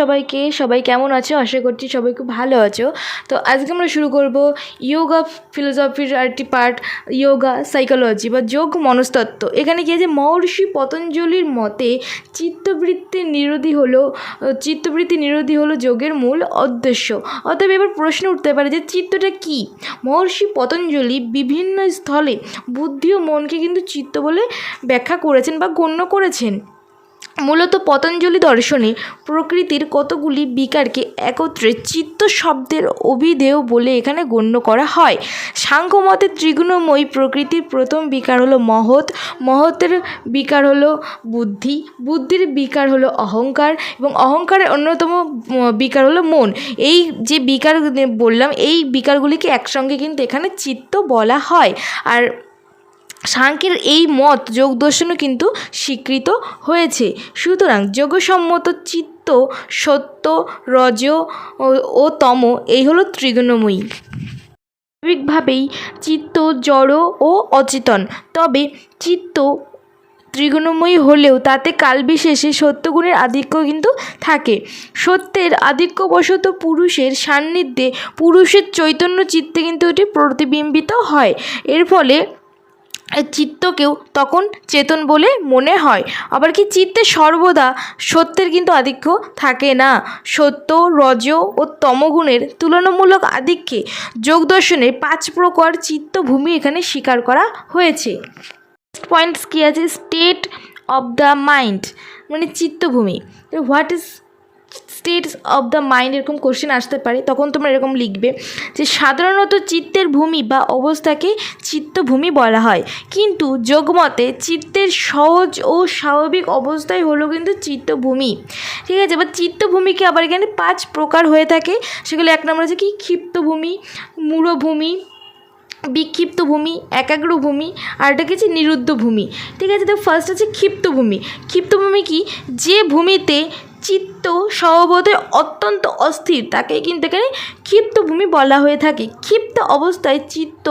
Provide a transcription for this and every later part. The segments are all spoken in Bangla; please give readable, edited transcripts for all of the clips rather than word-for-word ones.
সবাইকে, সবাই কেমন আছো? আশা করছি সবাই খুব ভালো আছো। তো আজকে আমরা শুরু করব ইয়োগা ফিলোসফির আরেকটি পার্ট, ইয়োগা সাইকোলজি বা যোগ মনস্তত্ত্ব। এখানে কি আছে, মহর্ষি পতঞ্জলির মতে চিত্তবৃত্তি নিরোধী হলো যোগের মূল উদ্দেশ্য। অতএব এবার প্রশ্ন উঠতে পারে যে চিত্তটা কি। মহর্ষি পতঞ্জলি বিভিন্ন স্থলে বুদ্ধি ও মনকে কিন্তু চিত্ত বলে ব্যাখ্যা করেছেন বা গণ্য করেছেন। মূলত পতঞ্জলি দর্শনে প্রকৃতির কতগুলি বিকারকে একত্রে চিত্ত শব্দের অভিধেয় বলে এখানে গণ্য করা হয়। সাংখ্যমতে ত্রিগুণময়ী প্রকৃতির প্রথম বিকার হলো মহৎ, মহতের বিকার হলো বুদ্ধি, বুদ্ধির বিকার হলো অহংকার এবং অহংকারের অন্যতম বিকার হলো মন। এই যে বিকার বললাম, এই বিকারগুলিকে একসঙ্গে কিন্তু এখানে চিত্ত বলা হয়। আর সাংখ্যের এই মত যোগ দর্শনও কিন্তু স্বীকৃত হয়েছে। সুতরাং যোগসম্মত চিত্ত, সত্য, রজ ও তম এই হলো ত্রিগুণময়ী। স্বাভাবিকভাবেই চিত্ত জড় ও অচেতন, তবে চিত্ত ত্রিগুণময়ী হলেও তাতে কালবিশেষে সত্যগুণের আধিক্য কিন্তু থাকে। সত্যের আধিক্যবশত পুরুষের সান্নিধ্যে পুরুষের চৈতন্য চিত্তে কিন্তু এটি প্রতিবিম্বিত হয়। এর ফলে চিত্তকেও তখন চেতন বলে মনে হয়। আবার কি, চিত্তে সর্বদা সত্যের কিন্তু আধিক্য থাকে না। সত্য, রজ ও তমগুণের তুলনামূলক আধিক্যে যোগ দর্শনের 5 প্রকার চিত্তভূমি এখানে স্বীকার করা হয়েছে। পয়েন্টস কী আছে, স্টেট অফ দ্য মাইন্ড মানে চিত্তভূমি। What is states of the mind এরকম কোশ্চেন আসতে পারে, তখন তোমরা এরকম লিখবে যে সাধারণত চিত্তের ভূমি বা অবস্থাকে চিত্তভূমি বলা হয়, কিন্তু যোগমতে চিত্তের সহজ ও স্বাভাবিক অবস্থাই হলো কিন্তু চিত্তভূমি। ঠিক আছে, এবার চিত্তভূমিকে আবার এখানে 5 প্রকার হয়ে থাকে। সেগুলো 1 নম্বর আছে কি, ক্ষিপ্তভূমি, মূঢ়ভূমি, বিক্ষিপ্ত ভূমি, একাগ্র ভূমি, আর এটা কিছু নিরুদ্ধ ভূমি। ঠিক আছে, তো ফার্স্ট আছে ক্ষিপ্তভূমি। ক্ষিপ্তভূমি কি, যে ভূমিতে চিত্ত স্বভাবতই অত্যন্ত অস্থির তাকে কিন্তু এখানে ক্ষিপ্তভূমি বলা হয়ে থাকে। ক্ষিপ্ত অবস্থায় চিত্ত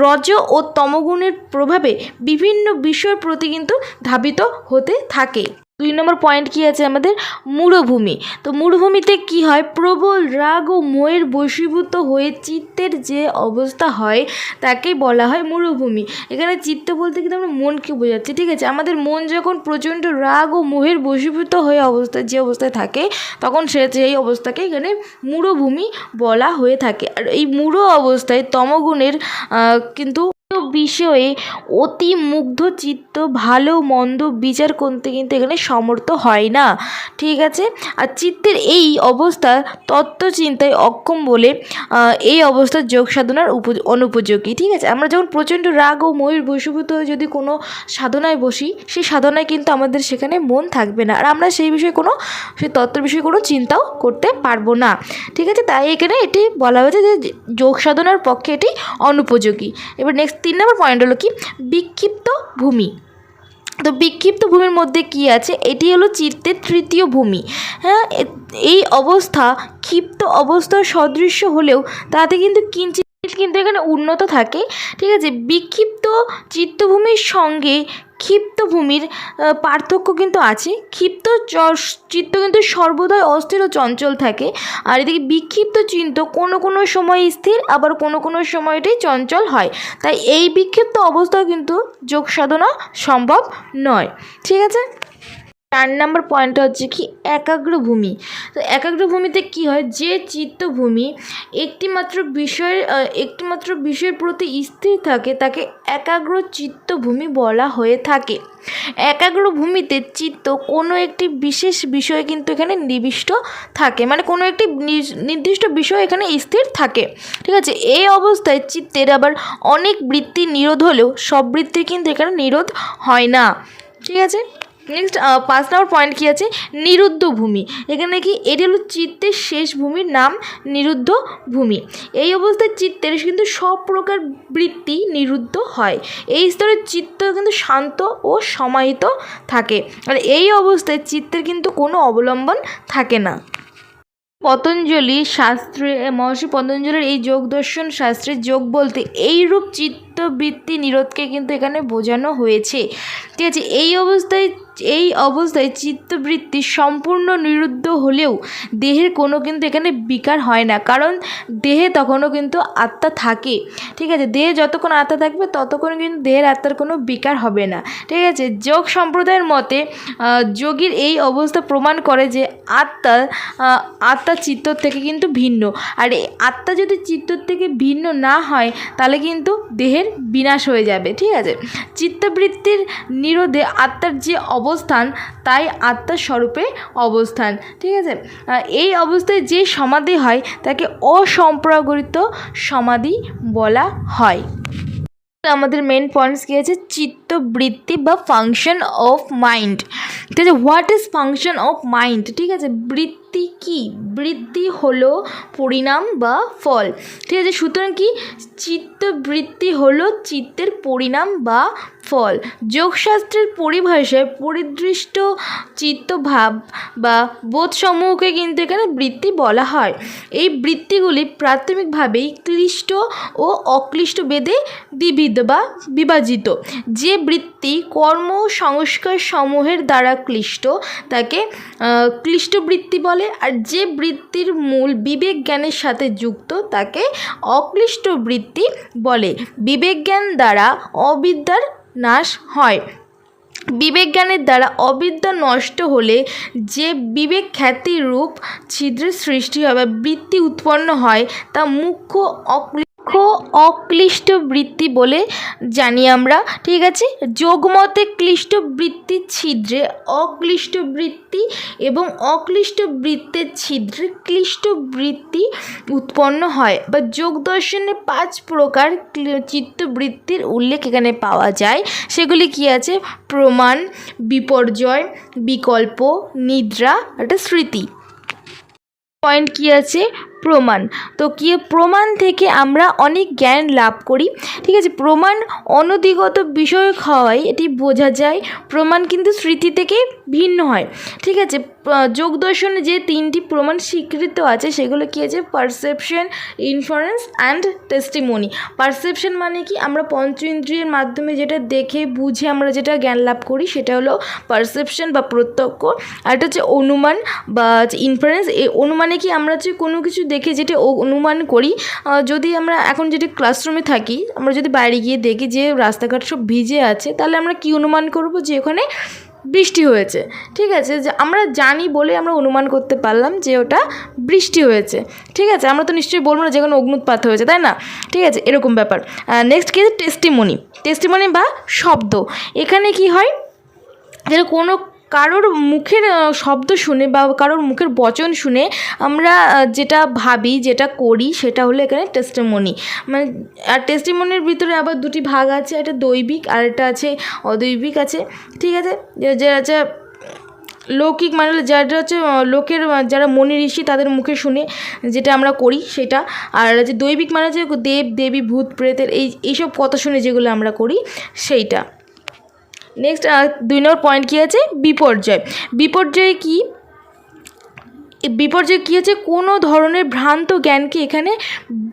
রজ ও তমগুণের প্রভাবে বিভিন্ন বিষয়ের প্রতি কিন্তু ধাবিত হতে থাকে। 2 নম্বর পয়েন্ট কি আছে আমাদের, মূঢ়ভূমি। তো মূঢ়ভূমিতে কি হয়, প্রবল রাগ ও মোহের বশীভূত হয়ে চিত্তের যে অবস্থা হয় তাকেই বলা হয় মূঢ়ভূমি। এখানে চিত্ত বলতে কিন্তু আমরা মনকে বোঝাচ্ছি। ঠিক আছে, আমাদের মন যখন প্রচণ্ড রাগ ও মোহের বশীভূত হয়ে যে অবস্থায় থাকে তখন সেই অবস্থাকে এখানে মূঢ়ভূমি বলা হয়ে থাকে। আর এই মূঢ় অবস্থায় তমগুণের কিন্তু বিষয়ে অতি মুগ্ধ চিত্ত ভালো মন্দ বিচার করতে কিন্তু এখানে সমর্থ হয় না। ঠিক আছে, আর চিত্তের এই অবস্থা তত্ত্বচিন্তায় অক্ষম বলে এই অবস্থা যোগ সাধনার অনুপযোগী। ঠিক আছে, আমরা যখন প্রচণ্ড রাগ ও মোহের বশীভূত হয়ে যদি কোনো সাধনায় বসি, সেই সাধনায় কিন্তু আমাদের সেখানে মন থাকবে না, আর আমরা সেই তত্ত্বের বিষয়ে কোনো চিন্তাও করতে পারবো না। ঠিক আছে, তাই এখানে এটি বলা হয়েছে যে যোগ সাধনার পক্ষে এটি অনুপযোগী। এবার নেক্সট 3 নম্বর পয়েন্ট হলো কি, বিক্ষিপ্ত ভূমি। তো বিক্ষিপ্ত ভূমির মধ্যে কি আছে, এটি হলো চিত্তের তৃতীয় ভূমি। হ্যাঁ, এই অবস্থা ক্ষিপ্ত অবস্থার সদৃশ্য হলেও তাতে কিন্তু কিন্তু এখানে উন্নত থাকে। ঠিক আছে, বিক্ষিপ্ত চিত্তভূমির সঙ্গে ক্ষিপ্ত ভূমির পার্থক্য কিন্তু আছে। ক্ষিপ্ত চিত্ত কিন্তু সর্বদাই অস্থির ও চঞ্চল থাকে, আর এদিকে বিক্ষিপ্ত চিত্ত কোনো সময় স্থির, আবার কোনো সময়টাই চঞ্চল হয়। তাই এই বিক্ষিপ্ত অবস্থাও কিন্তু যোগ সাধনা সম্ভব নয়। ঠিক আছে, 4 নম্বর পয়েন্টটা হচ্ছে কি, একাগ্র ভূমি। তো একাগ্র ভূমিতে কী হয়, যে চিত্তভূমি একটিমাত্র বিষয়ের প্রতি স্থির থাকে তাকে একাগ্র চিত্তভূমি বলা হয়ে থাকে। একাগ্র ভূমিতে চিত্ত কোনো একটি বিশেষ বিষয়ে কিন্তু এখানে নিবিষ্ট থাকে, মানে কোনো একটি নির্দিষ্ট বিষয় এখানে স্থির থাকে। ঠিক আছে, এই অবস্থায় চিত্তের আবার অনেক বৃত্তি নিরোধ হলেও সব বৃত্তির কিন্তু এখানে নিরোধ হয় না। ঠিক আছে, নেক্সট 5 নম্বর পয়েন্ট কী আছে, নিরুদ্ধ ভূমি। এখানে কি, এটি হলো চিত্তের শেষ ভূমির নাম নিরুদ্ধ ভূমি। এই অবস্থায় চিত্তের কিন্তু সব প্রকার বৃত্তি নিরুদ্ধ হয়। এই স্তরে চিত্ত কিন্তু শান্ত ও সমাহিত থাকে, আর এই অবস্থায় চিত্তের কিন্তু কোনো অবলম্বন থাকে না। মহর্ষি পতঞ্জলির এই যোগ দর্শন শাস্ত্রে যোগ বলতে এইরূপ চিত্ত চিত্তবৃত্তি নিরোধকে কিন্তু এখানে বোঝানো হয়েছে। ঠিক আছে, এই অবস্থায় চিত্তবৃত্তি সম্পূর্ণ নিরুদ্ধ হলেও দেহের কোনো কিন্তু এখানে বিকার হয় না, কারণ দেহে তখনও কিন্তু আত্মা থাকে। ঠিক আছে, দেহে যতক্ষণ আত্মা থাকবে ততক্ষণ কিন্তু দেহের আত্মার কোনো বিকার হবে না। ঠিক আছে, যোগ সম্প্রদায়ের মতে যোগীর এই অবস্থা প্রমাণ করে যে আত্মা চিত্তর থেকে কিন্তু ভিন্ন, আর এই আত্মা যদি চিত্তর থেকে ভিন্ন না হয় তাহলে কিন্তু দেহের বিনাশ হয়ে যাবে। ঠিক আছে, চিত্তবৃত্তির নিরোধে আত্মার যে অবস্থান তাই আত্মার স্বরূপে অবস্থান। ঠিক আছে, এই অবস্থায় যে সমাধি হয় তাকে অসম্প্রসারিত সমাধি বলা হয়। আমাদের মেন পয়েন্টস কী আছে, চিত্তবৃত্তি বা ফাংশন অফ মাইন্ড। ঠিক আছে, what is function of mind? ঠিক আছে, বৃত্তি কি? বৃত্তি হলো পরিণাম বা ফল। ঠিক আছে, সুতরাং কি চিত্তবৃত্তি হলো চিত্তের পরিণাম বা ফল। যোগশাস্ত্রের পরিভাষায় পরিদৃষ্ট চিত্তভাব বা বোধসমূহকে কিন্তু এখানে বৃত্তি বলা হয়। এই বৃত্তিগুলি প্রাথমিকভাবেই ক্লিষ্ট ও অক্লিষ্ট ভেদে বিভাজিত। যে বৃত্তি কর্ম সংস্কার সমূহের দ্বারা ক্লিষ্ট তাকে ক্লিষ্ট বৃত্তি বলে, আর যে বৃত্তির মূল বিবেক জ্ঞানের সাথে যুক্ত তাকে অক্লিষ্ট বৃত্তি বলে। বিবেক জ্ঞান দ্বারা অবিদ্যার নাশ হয়। বিবেক জ্ঞানের দ্বারা অবিদ্যা নষ্ট হলে যে বিবেক খ্যাতি রূপ ছিদ্রের সৃষ্টি হয় বা বৃত্তি উৎপন্ন হয় তা মুখ্য অক্লিষ্ট বৃত্তি বলে জানি আমরা। ঠিক আছে, যোগমতে ক্লিষ্ট বৃত্তির ছিদ্রে অক্লিষ্ট বৃত্তি এবং অক্লিষ্ট বৃত্তের ছিদ্রে ক্লিষ্ট বৃত্তি উৎপন্ন হয়, বা যোগ দর্শনে 5 প্রকার চিত্তবৃত্তির উল্লেখ এখানে পাওয়া যায়। সেগুলি কি আছে? প্রমাণ, বিপর্যয়, বিকল্প, নিদ্রা, একটা স্মৃতি। পয়েন্ট কি আছে? প্রমাণ। তো কি প্রমাণ থেকে আমরা অনেক জ্ঞান লাভ করি। ঠিক আছে, প্রমাণ অনধিগত বিষয় হওয়ায় এটি বোঝা যায়। প্রমাণ কিন্তু স্মৃতি থেকে ভিন্ন হয়। ঠিক আছে, যোগ দর্শনে যে 3টি প্রমাণ স্বীকৃত আছে সেগুলো কি আছে? Perception, inference and testimony. Perception মানে কি? আমরা পঞ্চ ইন্দ্রিয়ের মাধ্যমে যেটা দেখে বুঝে আমরা যেটা জ্ঞান লাভ করি সেটা হলো পারসেপশন বা প্রত্যক্ষ। আর এটা হচ্ছে অনুমান বা ইনফারেন্স। এই অনুমানে কি আমরা হচ্ছে কোনো কিছু দেখে যেটা অনুমান করি। যদি আমরা এখন যেটা ক্লাসরুমে থাকি, আমরা যদি বাইরে গিয়ে দেখি যে রাস্তাঘাট সব ভিজে আছে, তাহলে আমরা কি অনুমান করব? যে ওখানে বৃষ্টি হয়েছে। ঠিক আছে, যে আমরা জানি বলে আমরা অনুমান করতে পারলাম যে ওটা বৃষ্টি হয়েছে। ঠিক আছে, আমরা তো নিশ্চয়ই বলবো না যে কোনো অগ্নুৎপাত হয়েছে, তাই না? ঠিক আছে, এরকম ব্যাপার। নেক্সট কি আছে? টেস্টিমনি। টেস্টিমনি বা শব্দ। এখানে কি হয়, যেটা কোনো কারোর মুখের শব্দ শুনে বা কারোর মুখের বচন শুনে আমরা যেটা ভাবি, যেটা করি, সেটা হলো এখানে টেস্টিমনি। মানে আর টেস্টিমনির ভিতরে আবার 2টি ভাগ আছে, একটা দৈবিক আর একটা আছে অদৈবিক আছে। ঠিক আছে, যে আছে লৌকিক মানে যারা হচ্ছে লোকের, যারা মনি ঋষি তাদের মুখে শুনে যেটা আমরা করি সেটা, আর যে দৈবিক মানে যে দেব দেবী ভূত প্রেতের এইসব কথা শুনে যেগুলো আমরা করি সেইটা। নেক্সট 2 নম্বর পয়েন্ট কী আছে? বিপর্যয়। বিপর্যয় কি? বিপর্যয় কী আছে? কোনো ধরনের ভ্রান্ত জ্ঞানকে এখানে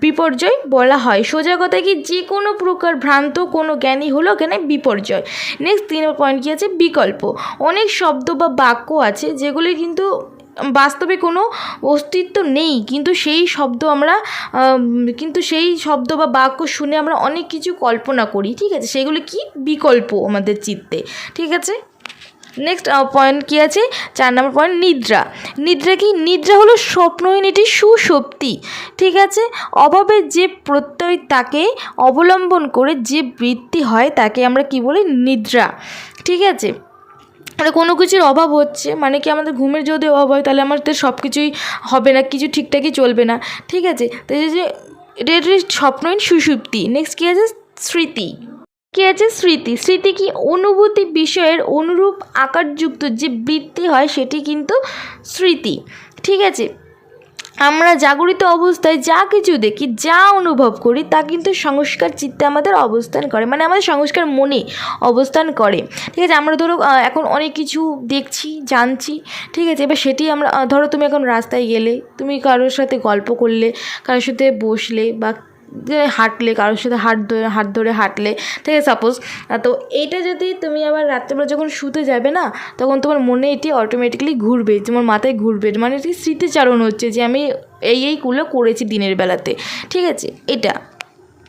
বিপর্যয় বলা হয়। সোজা কথা কি, যে কোনো প্রকার ভ্রান্ত কোনো জ্ঞানই হলো এখানে বিপর্যয়। নেক্সট 3 নম্বর পয়েন্ট কী আছে? বিকল্প। অনেক শব্দ বা বাক্য আছে যেগুলি কিন্তু বাস্তবে কোনো অস্তিত্ব নেই, কিন্তু সেই শব্দ বা বাক্য শুনে আমরা অনেক কিছু কল্পনা করি। ঠিক আছে, সেগুলো কি? বিকল্প আমাদের চিত্তে। ঠিক আছে, নেক্সট পয়েন্ট কী আছে? 4 নম্বর পয়েন্ট নিদ্রা। নিদ্রা কি? নিদ্রা হলো স্বপ্নহীনটি সুষুপ্তি। ঠিক আছে, অভাবের যে প্রত্যয় তাকে অবলম্বন করে যে বৃত্তি হয় তাকে আমরা কি বলি? নিদ্রা। ঠিক আছে, মানে কোনো কিছুর অভাব হচ্ছে, মানে কি আমাদের ঘুমের যদি অভাব হয় তাহলে আমাদের সব কিছুই হবে না, কিছু ঠিকঠাকই চলবে না। ঠিক আছে, তো এই যে এটা স্বপ্নহীন সুষুপ্তি। নেক্সট কী আছে? স্মৃতি। কী আছে? স্মৃতি। স্মৃতি কি? অনুভূতি বিষয়ের অনুরূপ আকারযুক্ত যে বৃত্তি হয় সেটি কিন্তু স্মৃতি। ঠিক আছে, আমরা জাগরিত অবস্থায় যা কিছু দেখি, যা অনুভব করি তা কিন্তু সংস্কার চিত্তে আমাদের অবস্থান করে, মানে আমাদের সংস্কার মনে অবস্থান করে। ঠিক আছে, আমরা ধরো এখন অনেক কিছু দেখছি, জানছি। ঠিক আছে, এবার সেটি আমরা ধরো তুমি এখন রাস্তায় গেলে, তুমি কারোর সাথে গল্প করলে, কারোর সাথে বসলে বা যে হাঁটলে, কারোর সাথে হাত ধরে হাঁটলে, ঠিক আছে সাপোজ। তো এইটা যদি তুমি আবার রাত্রেবেলা যখন শুতে যাবে না, তখন তোমার মনে এটি অটোমেটিক্যালি ঘুরবে, তোমার মাথায় ঘুরবে, মানে এটি স্মৃতিচারণ হচ্ছে যে আমি এইগুলো করেছি দিনের বেলাতে, ঠিক আছে। এটা